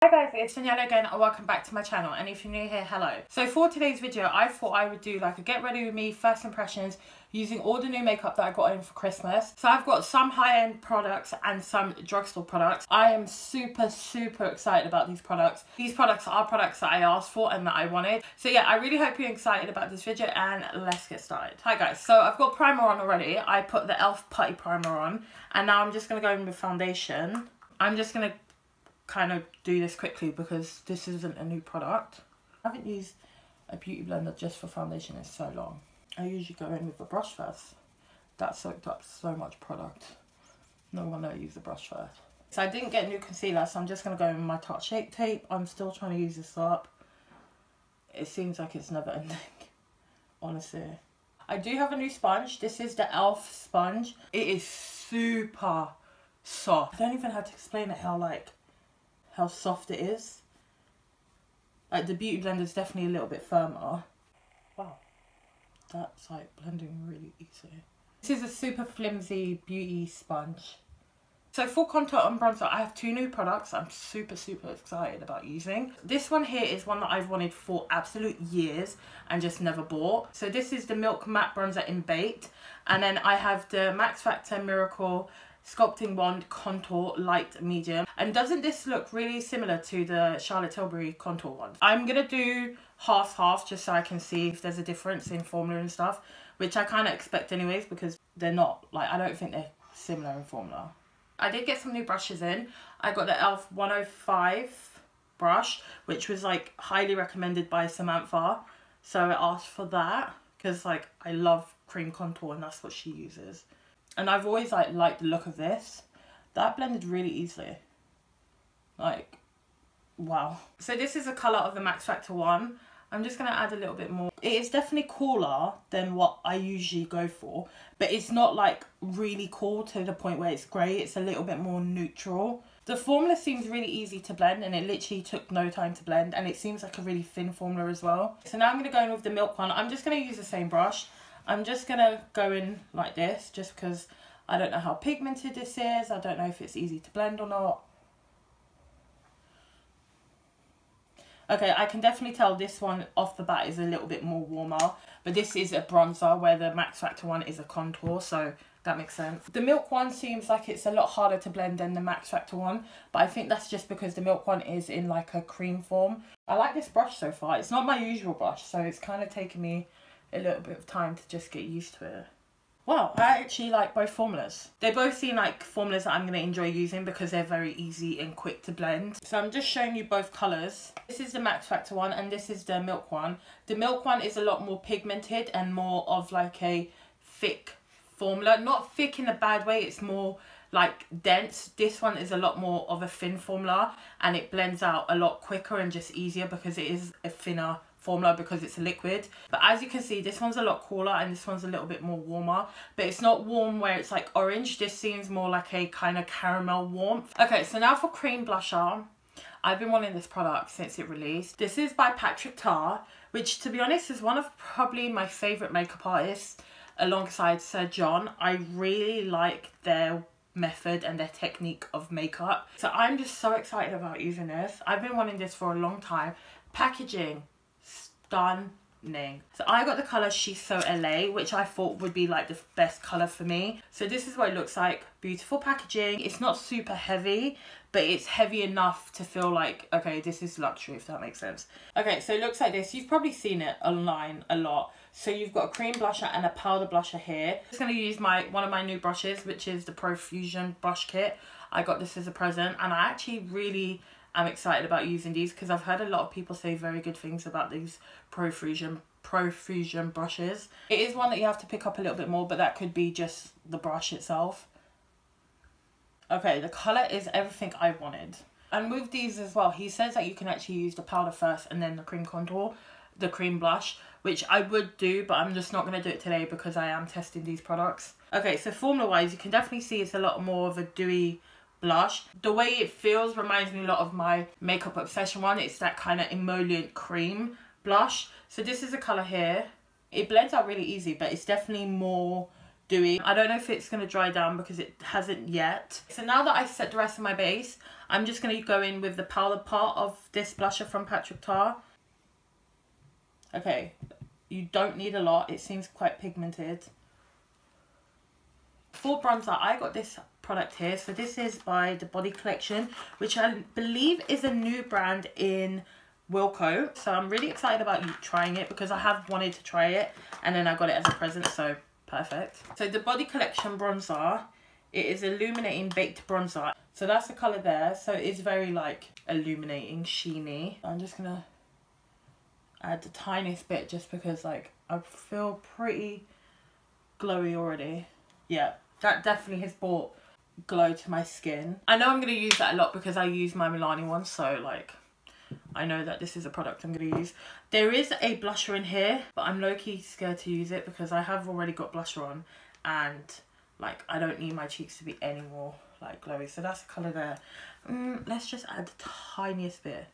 Hi guys, it's Daniela again and welcome back to my channel, and if you're new here, hello. So for today's video, I thought I would do like a get ready with me first impressions using all the new makeup that I got in for Christmas. So I've got some high-end products and some drugstore products. I am super excited about these products. These products are products that I asked for and that I wanted. So yeah, I really hope you're excited about this video and let's get started. Hi guys, so I've got primer on already. I put the e.l.f. Putty Primer on and now I'm just going to go in with foundation. I'm just going to kind of do this quickly because this isn't a new product. I haven't used a beauty blender just for foundation in so long. I usually go in with the brush first. That soaked up so much product. No wonder I use the brush first. So I didn't get new concealer, so I'm just going to go in with my Tarte Shape Tape. I'm still trying to use this up. It seems like it's never ending, honestly. I do have a new sponge. This is the e.l.f. sponge. It is super soft. I don't even have to explain it how soft it is. Like the beauty blender is definitely a little bit firmer. Wow, that's like blending really easily. This is a super flimsy beauty sponge. So for contour and bronzer, I have two new products I'm super excited about using. This one here is one that I've wanted for absolute years and just never bought. So this is the Milk Matte Bronzer in Baked, and then I have the Max Factor Miracle Sculpting Wand Contour Light Medium. And doesn't this look really similar to the Charlotte Tilbury contour one? I'm gonna do half just so I can see if there's a difference in formula and stuff, which I kind of expect anyways because they're not, like, I don't think they're similar in formula. I did get some new brushes in. I got the e.l.f. 105 brush, which was like highly recommended by Samantha, so I asked for that because like I love cream contour and that's what she uses. And I've always liked the look of this. That blended really easily. Like, wow. So this is the colour of the Max Factor one. I'm just going to add a little bit more. It is definitely cooler than what I usually go for. But it's not like really cool to the point where it's grey. It's a little bit more neutral. The formula seems really easy to blend and it literally took no time to blend. And it seems like a really thin formula as well. So now I'm going to go in with the Milk one. I'm just going to use the same brush. I'm just going to go in like this just because I don't know how pigmented this is. I don't know if it's easy to blend or not. Okay, I can definitely tell this one off the bat is a little bit more warmer. But this is a bronzer where the Max Factor one is a contour, so that makes sense. The Milk one seems like it's a lot harder to blend than the Max Factor one. But I think that's just because the Milk one is in like a cream form. I like this brush so far. It's not my usual brush, so it's kind of taken me a little bit of time to just get used to it. Wow, I actually like both formulas. They both seem like formulas that I'm going to enjoy using because they're very easy and quick to blend. So I'm just showing you both colours. This is the Max Factor one and this is the Milk one. The Milk one is a lot more pigmented and more of like a thick formula. Not thick in a bad way, it's more like dense. This one is a lot more of a thin formula and it blends out a lot quicker and just easier because it is a thinner formula because it's a liquid. But as you can see, this one's a lot cooler and this one's a little bit more warmer, but it's not warm where it's like orange. This seems more like a kind of caramel warmth. Okay, so now for cream blusher. I've been wanting this product since it released. This is by Patrick Tar, which to be honest is one of probably my favorite makeup artists alongside Sir John. I really like their method and their technique of makeup, so I'm just so excited about using this. I've been wanting this for a long time. Packaging stunning. So I got the colour She's So LA, which I thought would be like the best colour for me. So this is what it looks like. Beautiful packaging. It's not super heavy, but it's heavy enough to feel like, okay, this is luxury, if that makes sense. Okay, so it looks like this. You've probably seen it online a lot. So you've got a cream blusher and a powder blusher here. I'm just going to use one of my new brushes, which is the Profusion brush kit. I got this as a present and I actually really I'm excited about using these because I've heard a lot of people say very good things about these Profusion brushes. It is one that you have to pick up a little bit more, but that could be just the brush itself. Okay, the colour is everything I wanted. And with these as well, he says that you can actually use the powder first and then the cream contour, the cream blush, which I would do, but I'm just not going to do it today because I am testing these products. Okay, so formula wise, you can definitely see it's a lot more of a dewy blush. The way it feels reminds me a lot of my Makeup Obsession one. It's that kind of emollient cream blush. So this is the colour here. It blends out really easy, but it's definitely more dewy. I don't know if it's going to dry down because it hasn't yet. So now that I set the rest of my base, I'm just going to go in with the powder part of this blusher from Patrick Tar. Okay, you don't need a lot. It seems quite pigmented. For bronzer, I got this product here. So this is by the Body Collection, which I believe is a new brand in Wilko. So I'm really excited about you trying it because I have wanted to try it and then I got it as a present, so perfect. So the Body Collection bronzer, it is illuminating baked bronzer. So that's the colour there. So it's very like illuminating, sheeny. I'm just gonna add the tiniest bit just because like I feel pretty glowy already. Yeah, that definitely has brought glow to my skin. I know I'm going to use that a lot because I use my Milani one, so like I know that this is a product I'm going to use. There is a blusher in here, but I'm low-key scared to use it because I have already got blusher on and like I don't need my cheeks to be any more like glowy. So that's the colour there. Let's just add the tiniest bit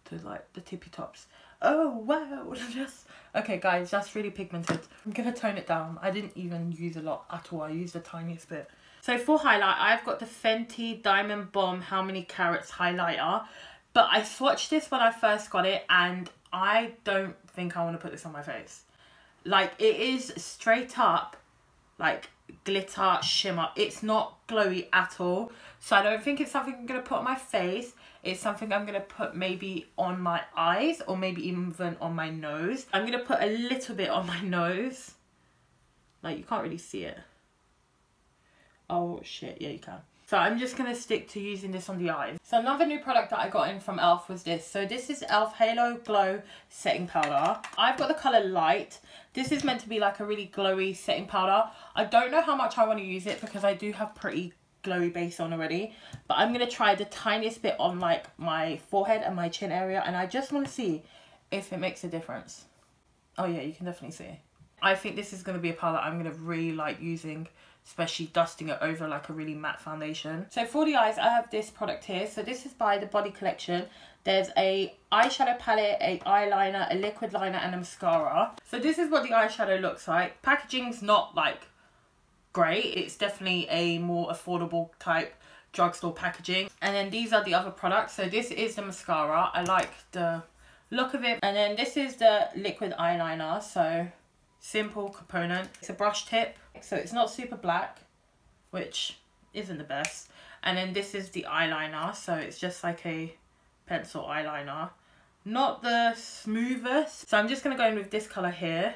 to like the tippy tops. Oh wow, just okay guys, that's really pigmented. I'm gonna tone it down. I didn't even use a lot at all. I used the tiniest bit. So for highlight, I've got the Fenty Diamond Bomb How Many Carats highlighter, but I swatched this when I first got it and I don't think I want to put this on my face. Like it is straight up like glitter shimmer. It's not glowy at all, so I don't think it's something I'm gonna put on my face. It's something I'm gonna put maybe on my eyes or maybe even on my nose. I'm gonna put a little bit on my nose. Like you can't really see it. Oh shit, yeah you can. So I'm just gonna stick to using this on the eyes. So another new product that I got in from e.l.f. was this. So this is e.l.f. Halo Glow Setting Powder. I've got the colour Light. This is meant to be like a really glowy setting powder. I don't know how much I want to use it because I do have pretty glowy base on already. But I'm going to try the tiniest bit on like my forehead and my chin area. And I just want to see if it makes a difference. Oh yeah, you can definitely see. I think this is going to be a powder I'm going to really like using, especially dusting it over like a really matte foundation. So for the eyes, I have this product here. So this is by the Body Collection. There's a eyeshadow palette, a eyeliner, a liquid liner and a mascara. So this is what the eyeshadow looks like. Packaging's not like great. It's definitely a more affordable type drugstore packaging. And then these are the other products. So this is the mascara. I like the look of it. And then this is the liquid eyeliner. So simple component. It's a brush tip, so it's not super black, which isn't the best. And then this is the eyeliner, so it's just like a pencil eyeliner, not the smoothest. So I'm just going to go in with this colour here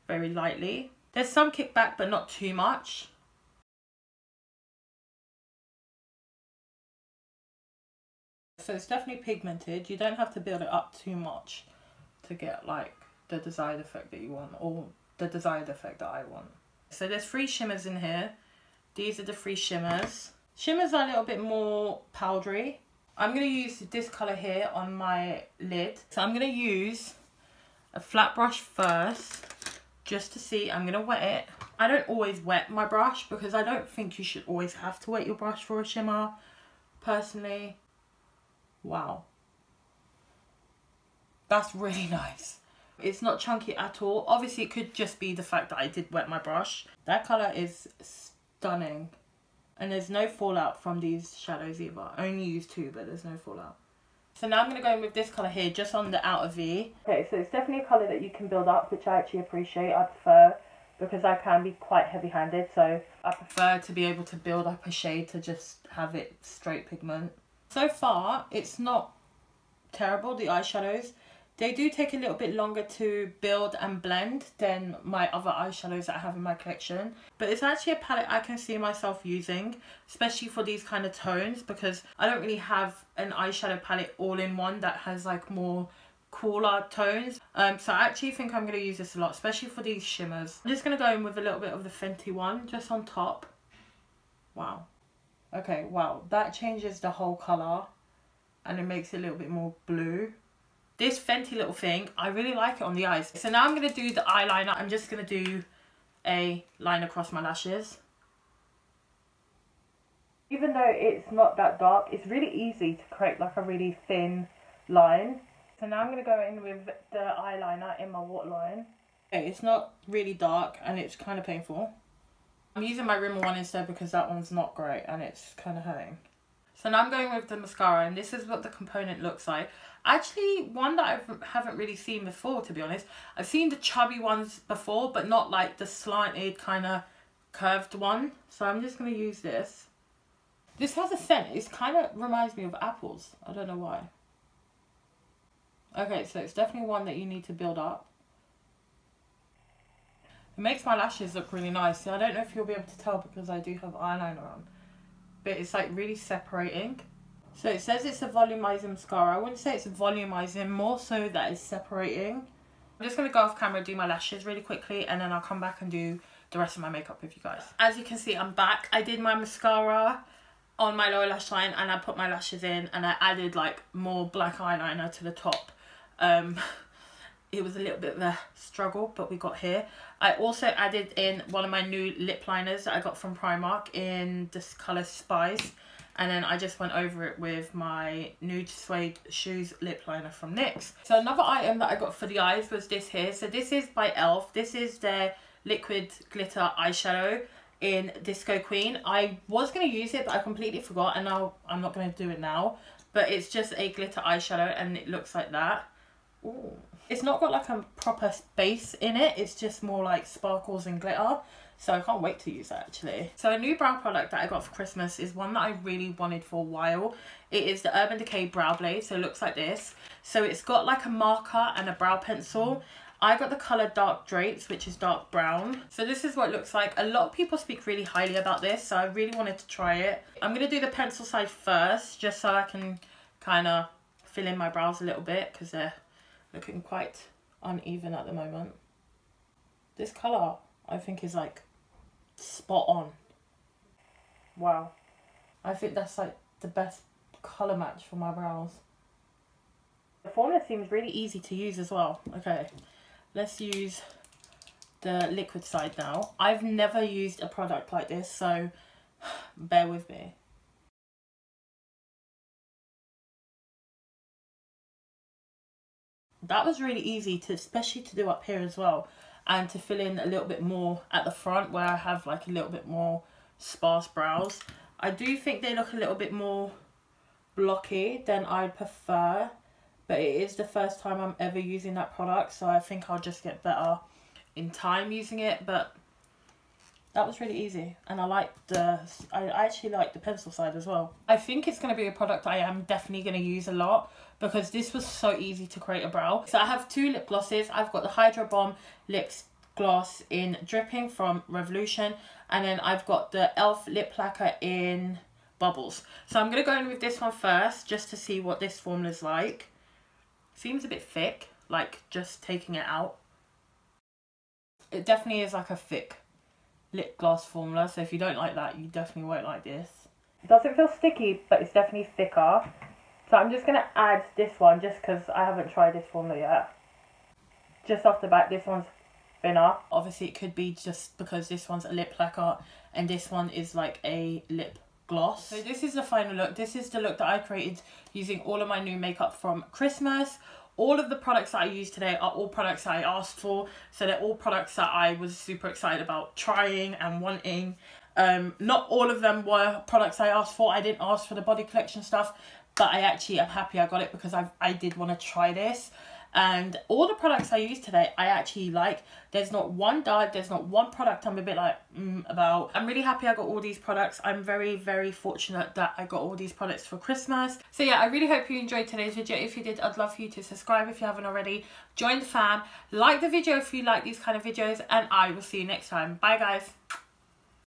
very lightly. There's some kickback but not too much. So it's definitely pigmented. You don't have to build it up too much to get like the desired effect that you want, or the desired effect that I want. So there's 3 shimmers in here. These are the 3 shimmers. Shimmers are a little bit more powdery. I'm going to use this colour here on my lid. So I'm going to use a flat brush first, just to see. I'm going to wet it. I don't always wet my brush because I don't think you should always have to wet your brush for a shimmer, personally. Wow. That's really nice. It's not chunky at all. Obviously it could just be the fact that I did wet my brush. That colour is stunning. And there's no fallout from these shadows either. I only used 2, but there's no fallout. So now I'm going to go in with this colour here, just on the outer V. Okay, so it's definitely a colour that you can build up, which I actually appreciate. I prefer, because I can be quite heavy-handed, so I prefer to be able to build up a shade to just have it straight pigment. So far, it's not terrible, the eyeshadows. They do take a little bit longer to build and blend than my other eyeshadows that I have in my collection. But it's actually a palette I can see myself using, especially for these kind of tones, because I don't really have an eyeshadow palette all in one that has like more cooler tones. So I actually think I'm going to use this a lot, especially for these shimmers. I'm just going to go in with a little bit of the Fenty one, just on top. Wow. Okay, wow. That changes the whole colour and it makes it a little bit more blue. This Fenty little thing, I really like it on the eyes. So now I'm going to do the eyeliner. I'm just going to do a line across my lashes. Even though it's not that dark, it's really easy to create like a really thin line. So now I'm going to go in with the eyeliner in my waterline. Okay, it's not really dark and it's kind of painful. I'm using my Rimmel one instead because that one's not great and it's kind of hurting. So now I'm going with the mascara, and this is what the component looks like. Actually, one that I haven't really seen before, to be honest. I've seen the chubby ones before, but not like the slanted kind of curved one. So I'm just going to use this. This has a scent. It kind of reminds me of apples. I don't know why. Okay, so it's definitely one that you need to build up. It makes my lashes look really nice. So I don't know if you'll be able to tell because I do have eyeliner on. But it's like really separating. So it says it's a volumizing mascara. I wouldn't say it's volumizing, more so that it's separating. I'm just going to go off camera and do my lashes really quickly, and then I'll come back and do the rest of my makeup with you guys. As you can see, I'm back. I did my mascara on my lower lash line and I put my lashes in, and I added like more black eyeliner to the top. It was a little bit of a struggle, but we got here. I also added in one of my new lip liners that I got from Primark in this colour Spice. And then I just went over it with my Nude Suede Shoes lip liner from NYX. So another item that I got for the eyes was this here. So this is by e.l.f. This is their liquid glitter eyeshadow in Disco Queen. I was going to use it, but I completely forgot. And now I'm not going to do it now. But it's just a glitter eyeshadow and it looks like that. Ooh. It's not got like a proper base in it. It's just more like sparkles and glitter. So I can't wait to use that actually. So a new brow product that I got for Christmas is one that I really wanted for a while. It is the Urban Decay Brow Blade. So it looks like this. So it's got like a marker and a brow pencil. I got the colour Dark Drapes, which is dark brown. So this is what it looks like. A lot of people speak really highly about this. So I really wanted to try it. I'm going to do the pencil side first, just so I can kind of fill in my brows a little bit, because they're looking quite uneven at the moment. This colour I think is like spot on. Wow. I think that's like the best colour match for my brows. The formula seems really easy to use as well. Okay, let's use the liquid side now. I've never used a product like this, so bear with me. That was really easy to, especially to do up here as well, and to fill in a little bit more at the front where I have like a little bit more sparse brows. I do think they look a little bit more blocky than I'd prefer, but it is the first time I'm ever using that product, so I think I'll just get better in time using it. But that was really easy, and I actually like the pencil side as well. I think it's going to be a product I am definitely going to use a lot, because this was so easy to create a brow. So I have two lip glosses. I've got the Hydro Bomb Lips Gloss in Dripping from Revolution, and then I've got the e.l.f. Lip Lacquer in Bubbles. So I'm going to go in with this one first, just to see what this formula is like. Seems a bit thick, like just taking it out. It definitely is like a thick lip gloss formula, so if you don't like that, you definitely won't like this. It doesn't feel sticky, but it's definitely thicker. So I'm just going to add this one, just because I haven't tried this formula yet. Just off the bat, this one's thinner. Obviously it could be just because this one's a lip lacquer and this one is like a lip gloss. So this is the final look. This is the look that I created using all of my new makeup from Christmas. All of the products that I use today are all products that I asked for. So they're all products that I was super excited about trying and wanting. Not all of them were products I asked for. I didn't ask for the body collection stuff, but I actually am happy I got it because I did want to try this. And all the products I used today, I actually like. There's not one dud, there's not one product I'm a bit like, about. I'm really happy I got all these products. I'm very, very fortunate that I got all these products for Christmas. So yeah, I really hope you enjoyed today's video. If you did, I'd love for you to subscribe if you haven't already. Join the fam, like the video if you like these kind of videos, and I will see you next time. Bye guys.